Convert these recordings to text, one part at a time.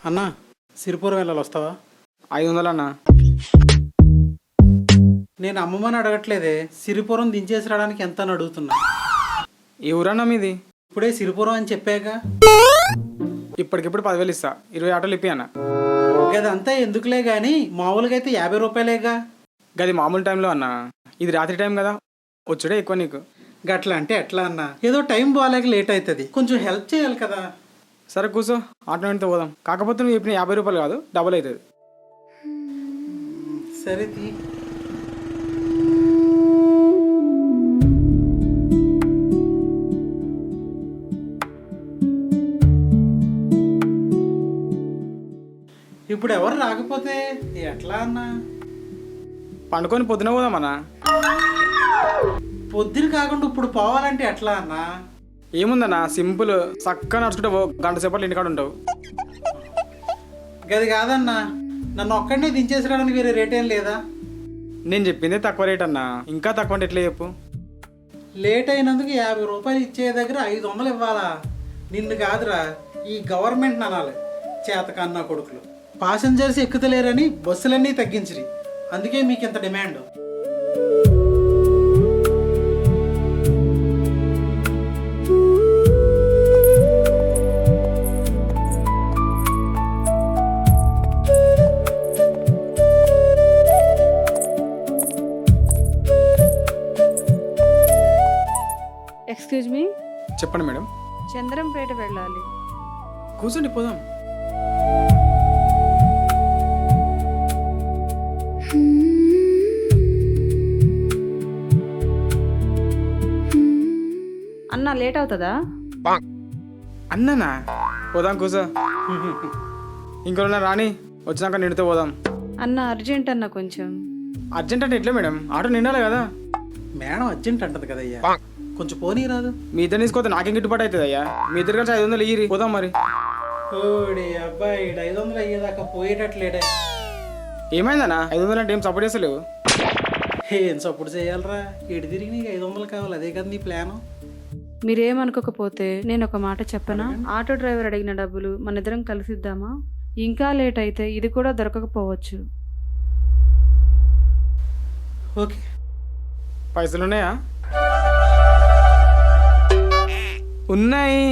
అన్నా సిరిపురం వెళ్ళాలి, వస్తావా? 500 అన్న. నేను అమ్మమ్మని అడగట్లేదే, సిరిపురం దించేసి రావడానికి ఎంత అని అడుగుతున్నా. ఈ ఊరన్నా మీది? ఇప్పుడే సిరిపురం అని చెప్పాక ఇప్పటికిప్పుడు 10,000 ఇస్తా, 20 ఆటోలు ఇప్పి అన్న. గదంతా ఎందుకులే గాని మామూలుగా అయితే 50 రూపాయలేగా. గది మామూలు టైంలో అన్న, ఇది రాత్రి టైం కదా, వచ్చుడే ఎక్కువ నీకు. గట్లా అంటే ఎట్లా అన్నా? ఏదో టైం బాగాలేక లేట్ అవుతుంది, కొంచెం హెల్ప్ చేయాలి కదా. సరే కూర్చో, ఆటో వెంటనే పోదాం. కాకపోతే నువ్వు చెప్పిన 50 రూపాయలు కాదు, డబుల్ అవుతుంది. సరే తీ. ఇప్పుడు ఎవరు రాకపోతే ఎట్లా అన్నా? పండుకొని పొద్దున పోదాం అన్న. పొద్దున కాకుండా ఇప్పుడు పోవాలంటే ఎట్లా అన్నా? ఏముందన్న, సింపుల్, చక్కగా నడుచుకుంటే గంట సేపట్లో ఇంటికాడ ఉంటావు. గది కాదన్నా, నన్ను ఒక్కడనే దించేసి రావడానికి వేరే రేట్ ఏం లేదా? నేను చెప్పిందే తక్కువ రేట్ అన్న, ఇంకా తక్కువ అంటే ఎట్లా చెప్పు? లేట్ అయినందుకు 50 రూపాయలు ఇచ్చే దగ్గర 500 ఇవ్వాలా? నిన్ను కాదురా, ఈ గవర్నమెంట్ అనాలి. చేతకన్నా కొడుకులు పాసెంజర్స్ ఎక్కుతలేరని బస్సులన్నీ తగ్గించిరి, అందుకే మీకు ఇంత డిమాండ్. ఎక్స్క్యూజ్ మీ, చెప్పండి మేడం. చంద్రంపేట వెళ్ళాలి. కూర్చోండి పోదాం. అన్న లేట్ అవుతుందా? అన్ననా? పోదాం కూర్చో. ఇంకోనా రాని, వచ్చినాక నిండితే పోదాం. అన్న అర్జెంట్ అన్న కొంచెం. అర్జెంట్ అంటే ఎట్లా మేడం? ఆటో నిండాలి కదా. మేడం అర్జెంట్ అంటది కదయ్యా, కొంచెం పోనీ రాదు? మీ ఇద్దరు తీసుకోతే నాకేం గిట్టుబాటు అవుతుంది అయ్యా. మీ ఇద్దరు కలిసి 500 ఇయ్యి, పోదాం మరి. ఓడి అబ్బాయి, 500 అయ్యేదాకా పోయేటట్లేడే. ఏమైందన్నా? 500 అంటే ఏం సపోర్ట్ చేస్తలేవు? ఏం సపోర్ట్ చేయాలరా? ఎటు తిరిగి నీకు 500 కావాలి, అదే కదా నీ ప్లాను? మీరేమనుకోకపోతే నేను ఒక మాట చెప్పనా? ఆటో డ్రైవర్ అడిగిన డబ్బులు మన ఇద్దరం కలిసిద్దామా? ఇంకా లేట్ అయితే ఇది కూడా దొరకకపోవచ్చు. ఓకే. పైసలు ఉన్నాయా? ఉన్నాయి.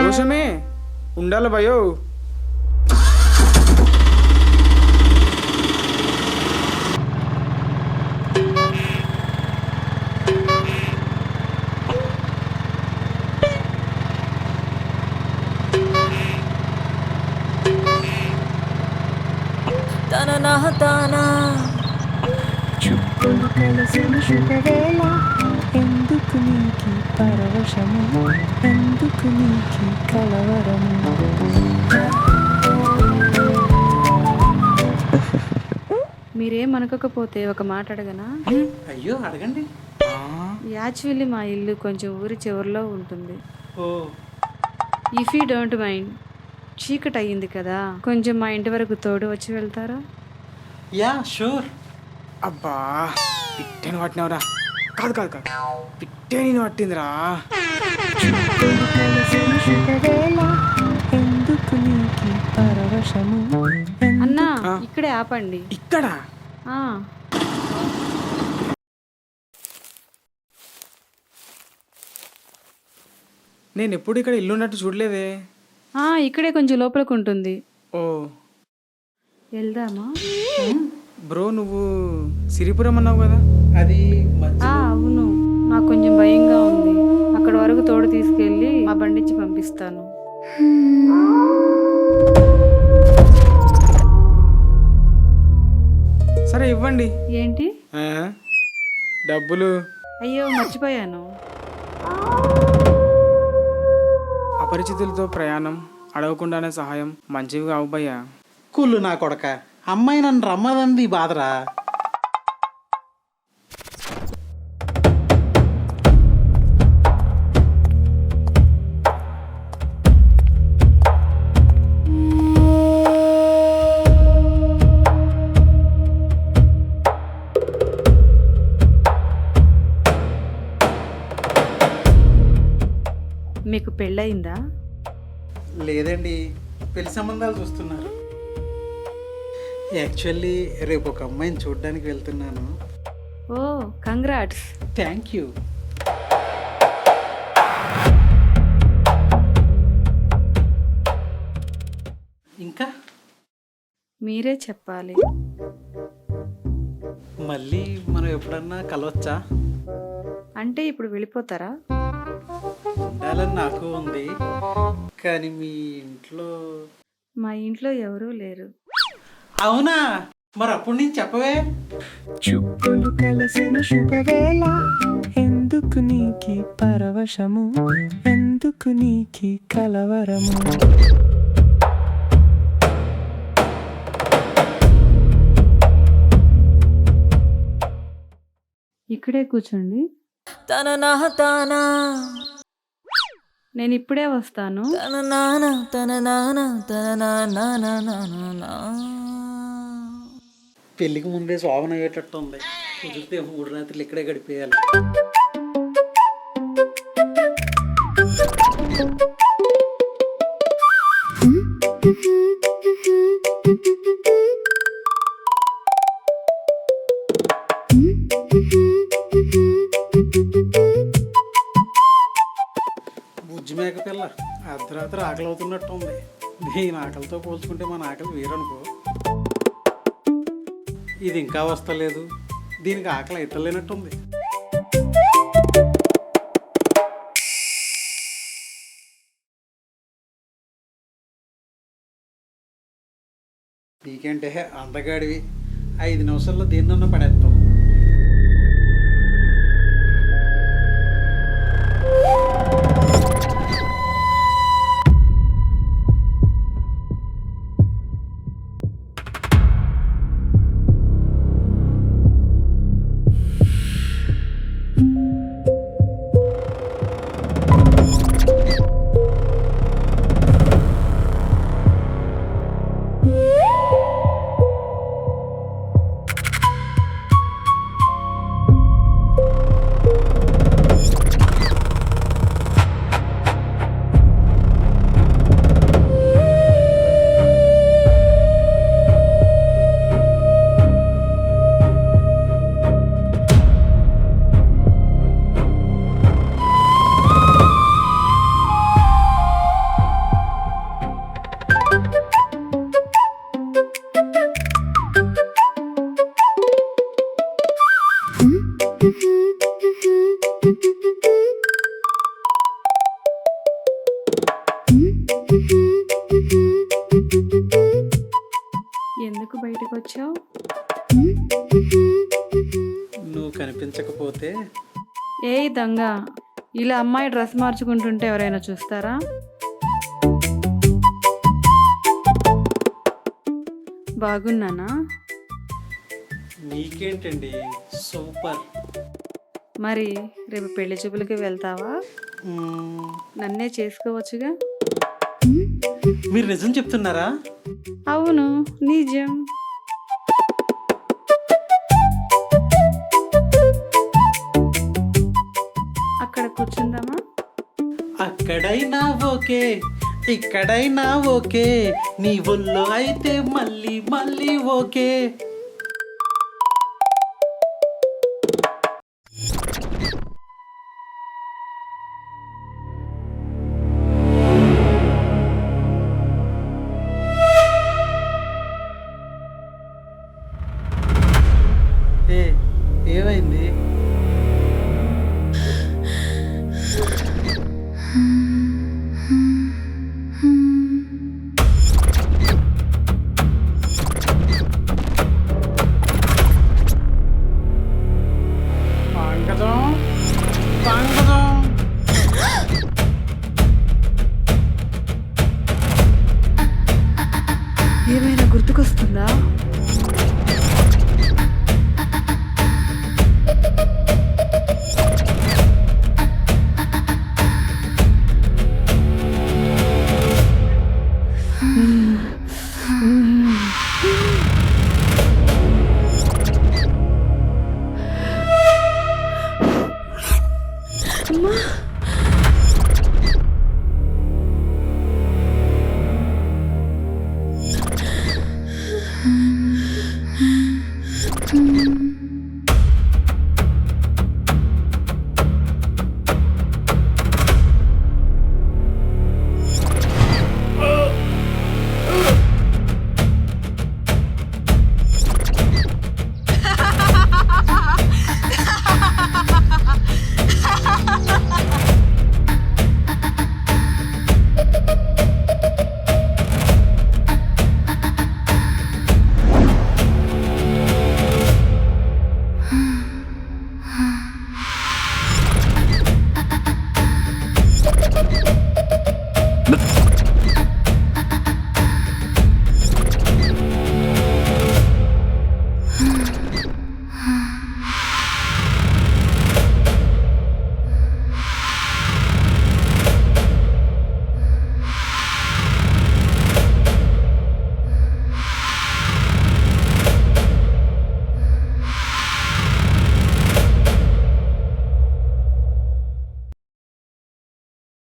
రోషమే ఉండాలి భయో. చుట్టూ కలిసిన శుభవేళ, ఎందుకు నీకి పరవశము, ఎందుకు నీకి కలవరము. మీరేమనుకోకపోతే ఒక మాట అడగనా? అయ్యో అడగండి. యాక్చువల్లీ మా ఇల్లు కొంచెం ఊరి చివరిలో ఉంటుంది. ఓ, ఇఫ్ యూ డోంట్ మైండ్, చీకటి అయ్యింది కదా, కొంచెం మా ఇంటి వరకు తోడు వచ్చి వెళ్తారా? Yeah sure. అబ్బా, పిట్టేని పట్టినవరా? కాదు కాదు కాదు, పిట్టే నేను పట్టిందిరా. కలిసిన శుభవేళ, ఎందుకు నీకి పరవశము. అన్నా ఇక్కడే ఆపండి. ఇక్కడ ఆ, నేను ఎప్పుడు ఇక్కడ ఇల్లు ఉన్నట్టు చూడలేదే. ఇక్కడే కొంచెం లోపలికి ఉంటుంది. ఓ వెళ్దామా? బ్రో, నువ్వు సిరిపురం అన్నావు కదా? అది మధ్య. అవును, నాకు కొంచెం భయంగా ఉంది. అక్కడ వరకు తోడు తీసుకెళ్ళి మా బండిచ్చి పంపిస్తాను. సరే ఇవ్వండి. ఏంటి? డబ్బులు. అయ్యో మర్చిపోయాను. అపరిచితులతో ప్రయాణం, అడగకుండానే సహాయం మంచివి కావు భయ్యా. కుళ్ళు నా కొడక, అమ్మాయి నన్ను రమ్మదంది బాధరా. మీకు పెళ్ళయిందా? లేదండి, పెళ్లి సంబంధాలు చూస్తున్నారు. యాక్చువల్లీ రేపు ఒక అమ్మాయిని చూడడానికి వెళ్తున్నాను. ఓ కంగ్రాట్స్. Thank you. ఇంకా మీరే చెప్పాలి. మళ్ళీ మనం ఎప్పుడన్నా కలవచ్చా? అంటే ఇప్పుడు వెళ్ళిపోతారా? ఉండాలని నాకు ఉంది, కానీ మీ ఇంట్లో... మా ఇంట్లో ఎవరూ లేరు. అవునా? మరి అప్పుడు నేను చెప్పవే. చుక్కలు కలిసిన శుభవేళ ఎందుకు నీకి పరవశము, ఎందుకు నీకి కలవరము. ఇక్కడే కూర్చోండి, తననా తానా నేను ఇప్పుడే వస్తాను. తననానా తననానా తననానా. పెళ్ళికి ముందే శోభన అయ్యేటట్టు ఉంది. కుదిరితే 3 రాత్రులు ఇక్కడే గడిపేయాలి. బుజ్జి మేక పిల్ల అర్ధరాత్రి ఆకలి అవుతున్నట్టు ఉంది. దీని ఆకలితో పోల్చుకుంటే మన ఆకలి వేరనుకో. ఇది ఇంకా వస్తలేదు, దీనికి ఆకలి అయితలేనట్టుంది. నీకంటే అందగాడివి, 5 నిమిషాల్లో దేన్నన్నా పడేస్తాం. ఎందుకు బయటకు వచ్చావు? నువ్వు కనిపించకపోతే. ఏయ్ దొంగ, ఇలా అమ్మాయి డ్రెస్ మార్చుకుంటుంటే ఎవరైనా చూస్తారా? బాగున్నానా? నీకేంటండి, సూపర్. మరి రేపు పెళ్లి చూపులకి వెళ్తావా? నన్నే చేసుకోవచ్చుగా. మీరు నిజం చెప్తున్నారా? అవును, నిజం. అక్కడ కూర్చుందామా? అక్కడైనా ఓకే, ఇక్కడైనా ఓకే, నీ ఒళ్ళో అయితే మళ్ళీ మళ్ళీ ఓకే. ఏమైంది? ఏమైనా గుర్తుకొస్తుందా?